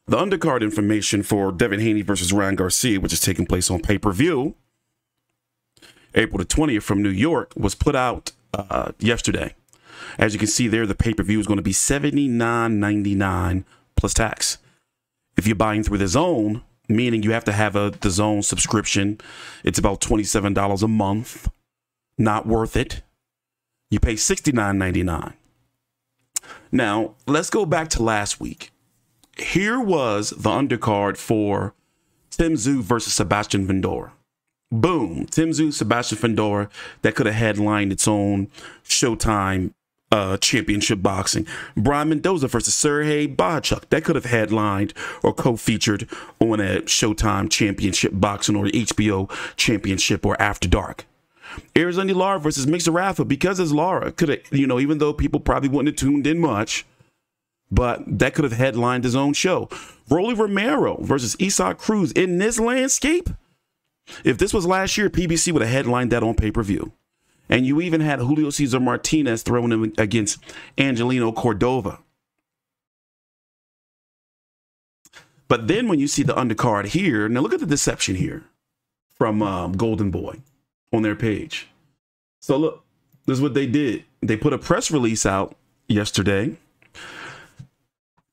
The undercard information for Devin Haney versus Ryan Garcia, which is taking place on pay-per-view, April the 20th from New York, was put out yesterday. As you can see there, the pay-per-view is going to be $79.99 plus tax. If you're buying through the Zone, meaning you have to have a the Zone subscription, it's about $27 a month. Not worth it. You pay $69.99. Now, let's go back to last week. Here was the undercard for Tszyu versus Sebastian Fundora. Boom. Tszyu, Sebastian Fundora. That could have headlined its own Showtime championship boxing. Brian Mendoza versus Sergey Bohachuk. That could have headlined or co-featured on a Showtime championship boxing or HBO championship or After Dark. Arizona Lara versus Mixer Rafa, because it's Lara. Could have, you know, even though people probably wouldn't have tuned in much, but that could have headlined his own show. Rolly Romero versus Usyk Cruz. In this landscape, if this was last year, PBC would have headlined that on pay-per-view. And you even had Julio Cesar Martinez throwing him against Angelino Cordova. But then when you see the undercard here, now look at the deception here from Golden Boy on their page. So look, this is what they did. They put a press release out yesterday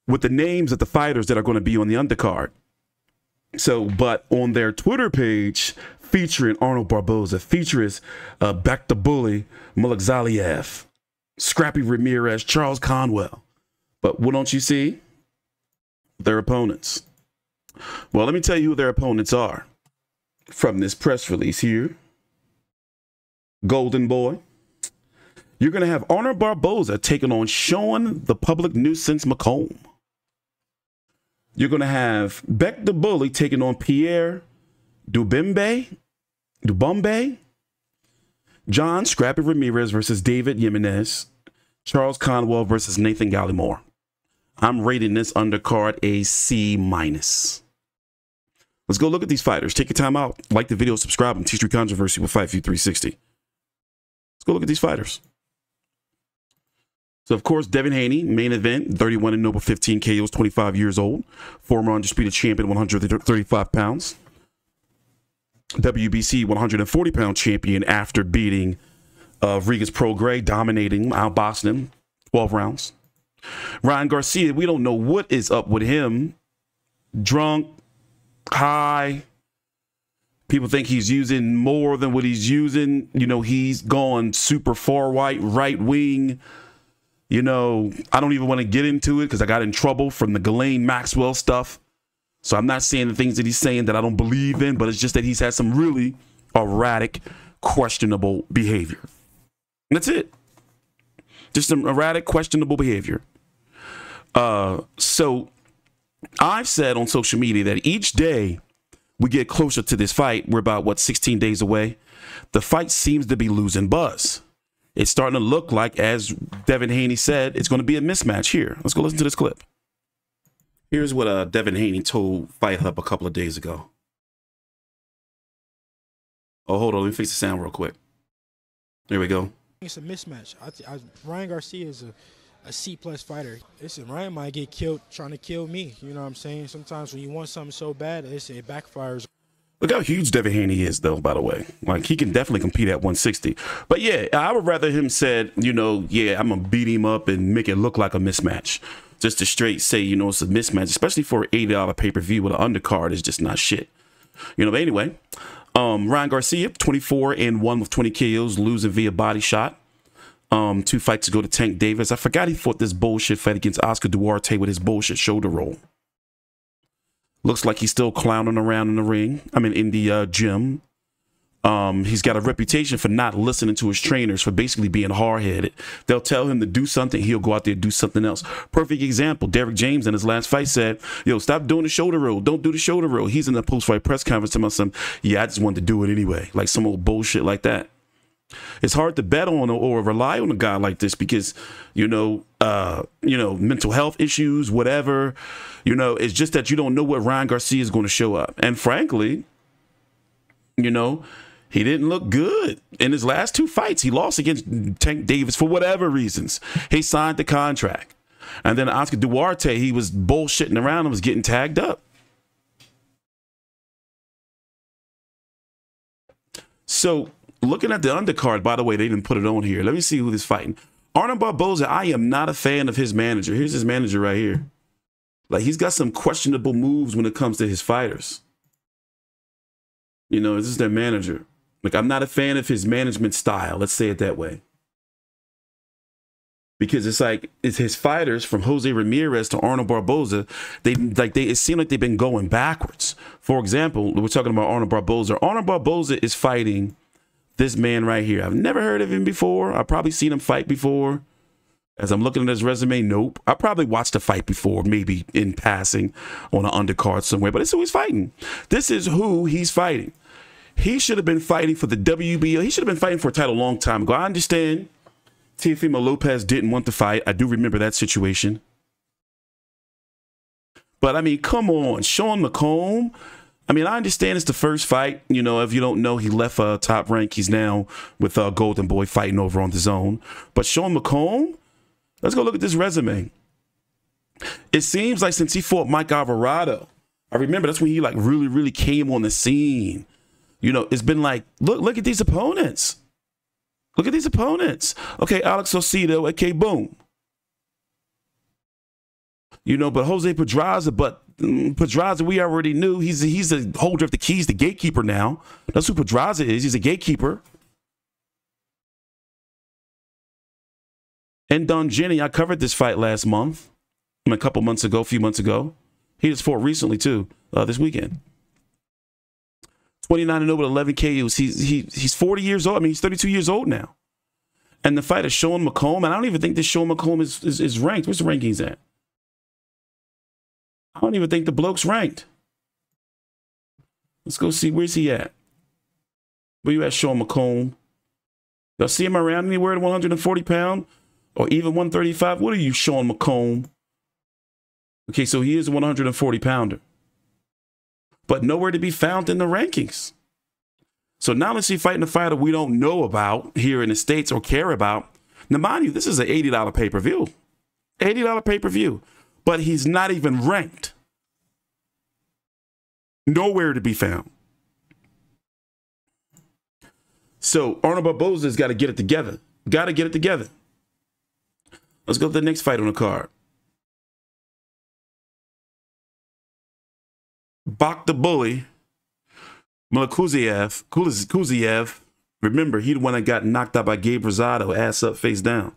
with the names of the fighters that are going to be on the undercard. So, but on their Twitter page, featuring Arnold Barboza, features Back the Bully, Oleksadr, Scrappy Ramirez, Charles Conwell. But what don't you see? Their opponents. Well, let me tell you who their opponents are from this press release here. Golden Boy. You're going to have Arnold Barboza taking on Sean the Public Nuisance McComb. You're going to have Beck the Bully taking on Pierre Dubombe. John Scrappy Ramirez versus David Jimenez. Charles Conwell versus Nathan Gallimore. I'm rating this undercard a C-. Let's go look at these fighters. Take your time out. Like the video, subscribe, and TstreeT Controversy with Fight View 360. Let's go look at these fighters. So, of course, Devin Haney, main event, 31-0, 15 KOs, 25 years old. Former undisputed champion, 135 pounds. WBC 140-pound champion after beating Rigas Prograis, dominating, outboxing him, 12 rounds. Ryan Garcia, we don't know what is up with him. Drunk, high. People think he's using more than what he's using. You know, he's gone super far right wing. You know, I don't even want to get into it because I got in trouble from the Ghislaine Maxwell stuff. So I'm not saying the things that he's saying that I don't believe in, but it's just that he's had some really erratic, questionable behavior. And that's it. Just some erratic, questionable behavior. So I've said on social media that each day we get closer to this fight, we're about, 16 days away. The fight seems to be losing buzz. It's starting to look like, as Devin Haney said, it's going to be a mismatch here. Let's go listen to this clip. Here's what Devin Haney told Fight Hub a couple of days ago. Oh, hold on. Let me fix the sound real quick. There we go. It's a mismatch. Ryan Garcia is a C-plus fighter. Listen, Ryan might get killed trying to kill me. You know what I'm saying? Sometimes when you want something so bad, it backfires. Look how huge Devin Haney is, though, by the way. Like, he can definitely compete at 160. But, yeah, I would rather him said, you know, yeah, I'm going to beat him up and make it look like a mismatch. Just to straight say, you know, it's a mismatch, especially for an $80 pay-per-view with an undercard is just not shit. You know, but anyway, Ryan Garcia, 24-1 with 20 KOs, losing via body shot. 2 fights to go to Tank Davis. I forgot he fought this bullshit fight against Oscar Duarte with his bullshit shoulder roll. Looks like he's still clowning around in the ring. I mean, in the gym. He's got a reputation for not listening to his trainers, for basically being hard-headed. They'll tell him to do something, he'll go out there and do something else. Perfect example, Derrick James in his last fight said, yo, stop doing the shoulder roll. Don't do the shoulder roll. He's in the post-fight press conference telling us, yeah, I just wanted to do it anyway. Like some old bullshit like that. It's hard to bet on or rely on a guy like this because, you know, mental health issues, whatever. You know, it's just that you don't know what Ryan Garcia is going to show up. And frankly, you know, he didn't look good in his last 2 fights. He lost against Tank Davis for whatever reasons. He signed the contract. And then Oscar Duarte, he was bullshitting around and was getting tagged up. So looking at the undercard, by the way, they didn't put it on here. Let me see who this fighting. Arnold Barboza, I am not a fan of his manager. Here's his manager right here. Like, he's got some questionable moves when it comes to his fighters. You know, this is their manager. Like, I'm not a fan of his management style. Let's say it that way. Because it's like, it's his fighters from Jose Ramirez to Arnold Barboza. It seemed like they've been going backwards. For example, we're talking about Arnold Barboza. Arnold Barboza is fighting this man right here. I've never heard of him before. I've probably seen him fight before. As I'm looking at his resume, nope. I probably watched a fight before, maybe in passing on an undercard somewhere, but it's who he's fighting. This is who he's fighting. He should have been fighting for the WBO. He should have been fighting for a title a long time ago. I understand Teofimo Lopez didn't want to fight. I do remember that situation. But, I mean, come on. Sean McComb. I mean, I understand it's the first fight. You know, if you don't know, he left Top Rank. He's now with Golden Boy fighting over on the Zone. But Sean McComb, let's go look at this resume. It seems like since he fought Mike Alvarado, I remember that's when he like really came on the scene. You know, it's been like, look at these opponents. Look at these opponents. Okay, Alex Ocido, okay, boom. You know, but Jose Pedraza, we already knew he's the holder of the keys, the gatekeeper now. That's who Pedraza is. He's a gatekeeper. And Don Jenny, I covered this fight last month. I mean, a few months ago. He just fought recently, too, this weekend. 29-0 with 11 KOs. He's 40 years old. I mean, he's 32 yeers old now. And the fighter, Sean McComb, and I don't even think this Sean McComb is ranked. Where's the rankings at? I don't even think the bloke's ranked. Let's go see. Where's he at? Where you at, Sean McComb? Y'all see him around anywhere at 140 pound or even 135? What are you, Sean McComb? Okay, so he is a 140 pounder. But nowhere to be found in the rankings. So now let's see fighting a fighter we don't know about here in the States or care about. Now, mind you, this is an $80 pay-per-view. $80 pay-per-view. But he's not even ranked. Nowhere to be found. So Arnold Barboza's got to get it together. Got to get it together. Let's go to the next fight on the card. Bak the Bully, Kuziev. Remember, he the one that got knocked out by Gabe Rosado, ass up, face down.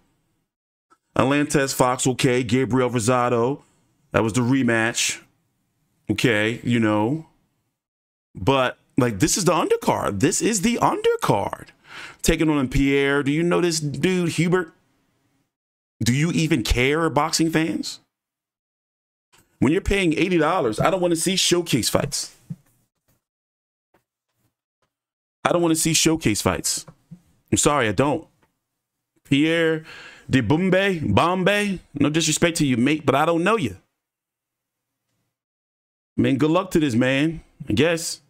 Atlantes Fox, okay. Gabriel Rosado, that was the rematch. Okay, you know. But, like, this is the undercard. This is the undercard. Taking on Pierre. Do you know this dude, Hubert? Do you even care, boxing fans? When you're paying $80, I don't want to see showcase fights. I don't want to see showcase fights. I'm sorry, I don't. Pierre de Bombay, no disrespect to you, mate, but I don't know you. I mean, good luck to this man, I guess.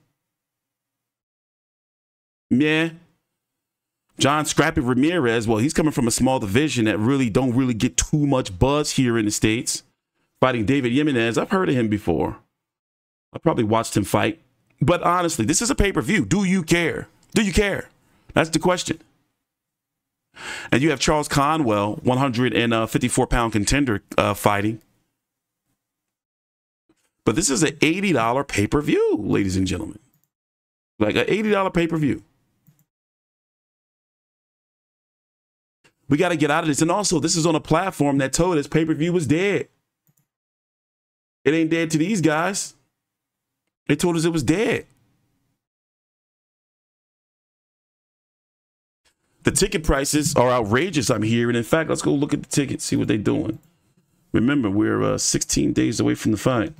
Yeah. John Scrappy Ramirez, well, he's coming from a small division that don't really get too much buzz here in the States. Fighting David Jimenez. I've heard of him before. I probably watched him fight. But honestly, this is a pay-per-view. Do you care? Do you care? That's the question. And you have Charles Conwell, 154-pound contender, fighting. But this is an $80 pay-per-view, ladies and gentlemen. Like an $80 pay-per-view. We got to get out of this. And also, this is on a platform that told us pay-per-view was dead. It ain't dead to these guys. They told us it was dead. The ticket prices are outrageous, I'm hearing. In fact, let's go look at the tickets, see what they're doing. Remember, we're 16 days away from the fight.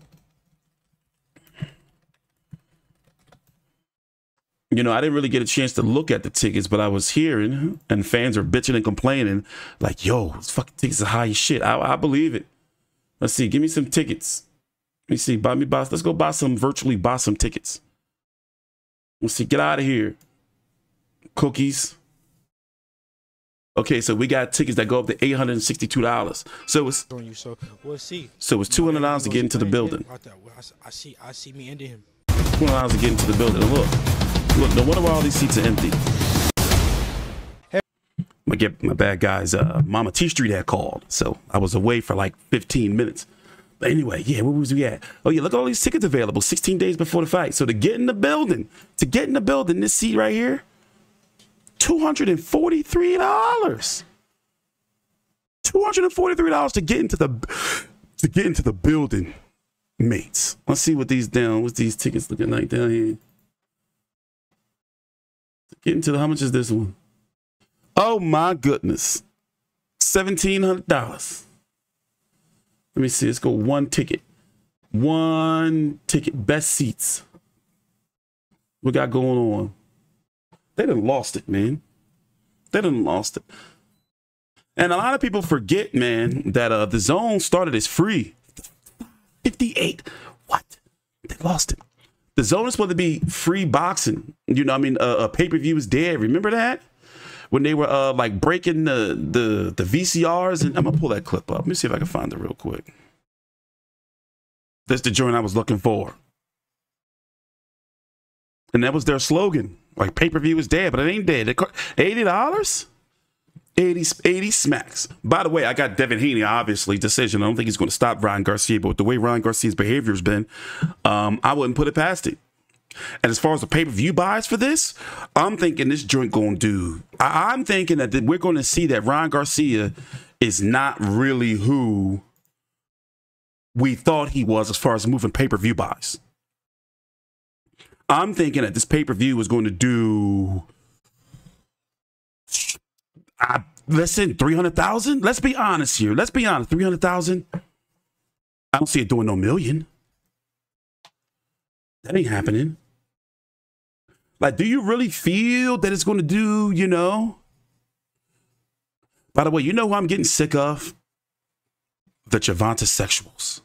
You know, I didn't really get a chance to look at the tickets, but I was hearing, and fans are bitching and complaining, like, yo, these fucking tickets are high as shit. I believe it. Let's see, give me some tickets. Let me see, let's go buy some tickets. Let's see, get out of here. Cookies. Okay, so we got tickets that go up to $862. So it's on you. So we'll see. So it's $200 to get into the building. I see me ending him. $200 to get into the building. And look, no wonder why all these seats are empty. My bad guys, Mama TstreeT had called, so I was away for like 15 minutes. But anyway, yeah, where was we at? Oh yeah, look at all these tickets available 16 days before the fight. So to get in the building, this seat right here, $243. $243 to get into the building, mates. Let's see what's these tickets looking like down here. To get into how much is this one? Oh my goodness. $1,700. Let me see. Let's go one ticket. Best seats. What got going on? They done lost it, man. They done lost it. And a lot of people forget, man, that the zone started as free. 58. What? They lost it. The zone is supposed to be free boxing. You know what I mean? Pay-per-view is dead. Remember that? When they were like breaking the VCRs, and I'm gonna pull that clip up. Let me see if I can find it real quick. That's the joint I was looking for. And that was their slogan. Like pay-per-view is dead, but it ain't dead. $80? 80 smacks. By the way, I got Devin Haney, obviously, decision. I don't think he's going to stop Ryan Garcia, but with the way Ryan Garcia's behavior has been, I wouldn't put it past it. And as far as the pay-per-view buys for this, I'm thinking this joint going to do. I'm thinking that we're going to see that Ryan Garcia is not really who we thought he was as far as moving pay-per-view buys. I'm thinking that this pay-per-view is going to do, listen, 300,000. Let's be honest here. 300,000. I don't see it doing no million. That ain't happening. Like, do you really feel that it's going to do, you know? By the way, you know who I'm getting sick of? The Gervonta sexuals.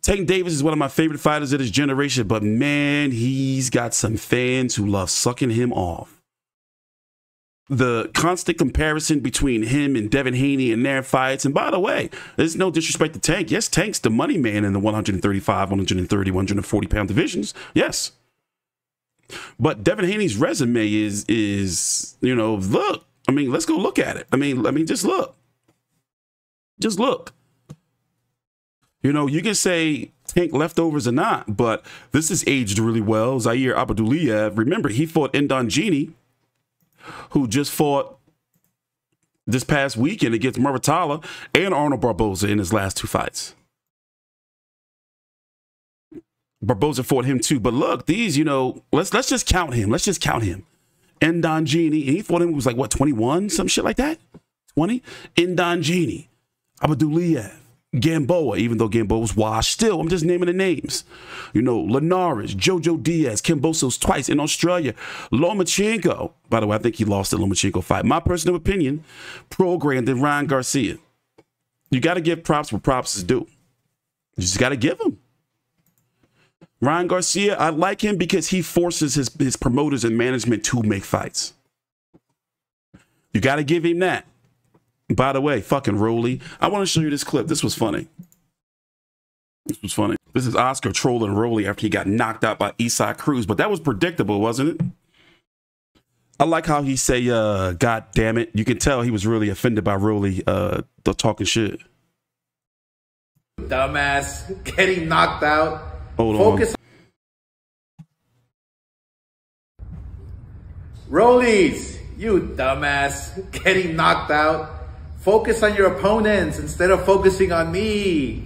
Tank Davis is one of my favorite fighters of this generation, but man, he's got some fans who love sucking him off. The constant comparison between him and Devin Haney in their fights. And by the way, there's no disrespect to Tank. Yes, Tank's the money man in the 135, 130, 140 pound divisions. Yes. But Devin Haney's resume is, you know, look. I mean, let's go look at it. I mean, just look. Just look. You know, you can say Tank leftovers or not, but this is aged really well. Zaire Abdulayev, remember, he fought Ndongeni, who just fought this past weekend against Muratalla and Arnold Barboza in his last two fights. Barboza fought him too. But look, these, you know, let's just count him. Let's just count him. Ndongeni, and he fought him, it was like, what, 21? Some shit like that? 20? Ndongeni, Abdulayev, Gamboa, even though Gamboa was washed, still, I'm just naming the names. You know, Linares, Jojo Diaz, Kambosos twice in Australia, Lomachenko. By the way, I think he lost the Lomachenko fight. My personal opinion, programmed in Ryan Garcia. You got to give props where props is due. You just got to give them. Ryan Garcia, I like him because he forces his promoters and management to make fights. You got to give him that. By the way, fucking Rolly, I want to show you this clip. This was funny. This was funny. This is Oscar trolling Rolly after he got knocked out by Usyk Cruz, but that was predictable, wasn't it? I like how he say, God damn it. You can tell he was really offended by Rolly, the talking shit. Dumbass, getting knocked out. Hold Focus on. Rollies, you dumbass, getting knocked out. Focus on your opponents instead of focusing on me.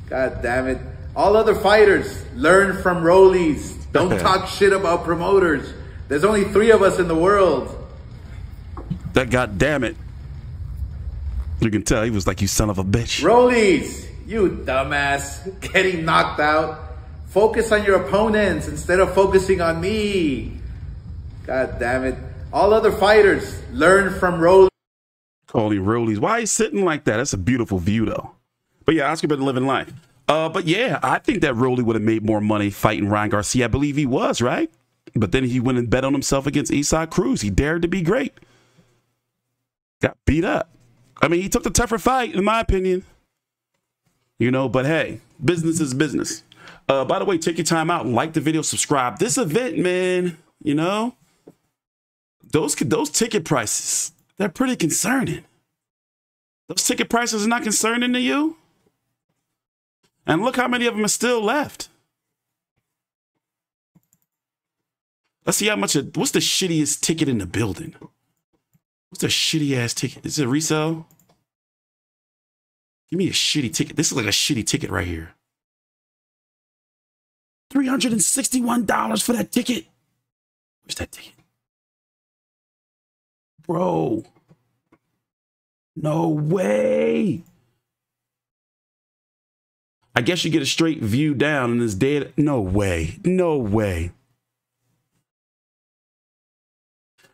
God damn it. All other fighters, learn from Rollies. Don't talk shit about promoters. There's only 3 of us in the world. That God damn it. You can tell he was like, you son of a bitch. Rollies, you dumbass, getting knocked out. Focus on your opponents instead of focusing on me. God damn it. All other fighters, learn from Rollies. Calling Rollies. Why he's sitting like that? That's a beautiful view, though. But yeah, Oscar been living life. But yeah, I think that Rolly would have made more money fighting Ryan Garcia. I believe he was, right? But then he went and bet on himself against Usyk Cruz. He dared to be great. Got beat up. I mean, he took the tougher fight, in my opinion. You know, but hey, business is business. By the way, take your time out, like the video, subscribe. This event, man, you know, those ticket prices, they're pretty concerning. Those ticket prices are not concerning to you? And look how many of them are still left. Let's see how much, what's the shittiest ticket in the building? What's the shitty ass ticket? Is it a resale? Give me a shitty ticket. This is like a shitty ticket right here. $361 for that ticket. Where's that ticket? Bro. No way. I guess you get a straight view down and it's dead. No way. No way.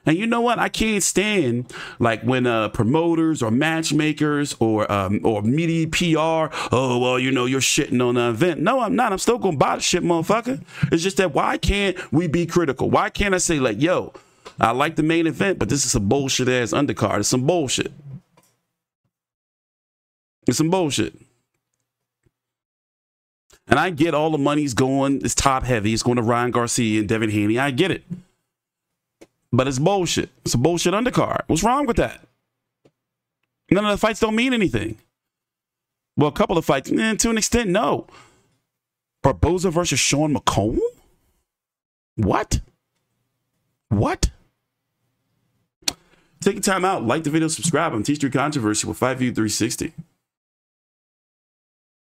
And you know what? I can't stand like when promoters or matchmakers or media PR, oh, well, you know, you're shitting on the event. No, I'm not. I'm still going to buy the shit, motherfucker. It's just that why can't we be critical? Why can't I say like, yo, I like the main event, but this is some bullshit ass undercard. It's some bullshit. It's some bullshit. And I get all the money's going, it's top heavy. It's going to Ryan Garcia and Devin Haney. I get it. But it's bullshit. It's a bullshit undercard. What's wrong with that? None of the fights don't mean anything. Well, a couple of fights, to an extent, no. Barboza versus Sean McComb? What? What? Take your time out. Like the video, subscribe. I'm TstreeT Controversy with 5U360.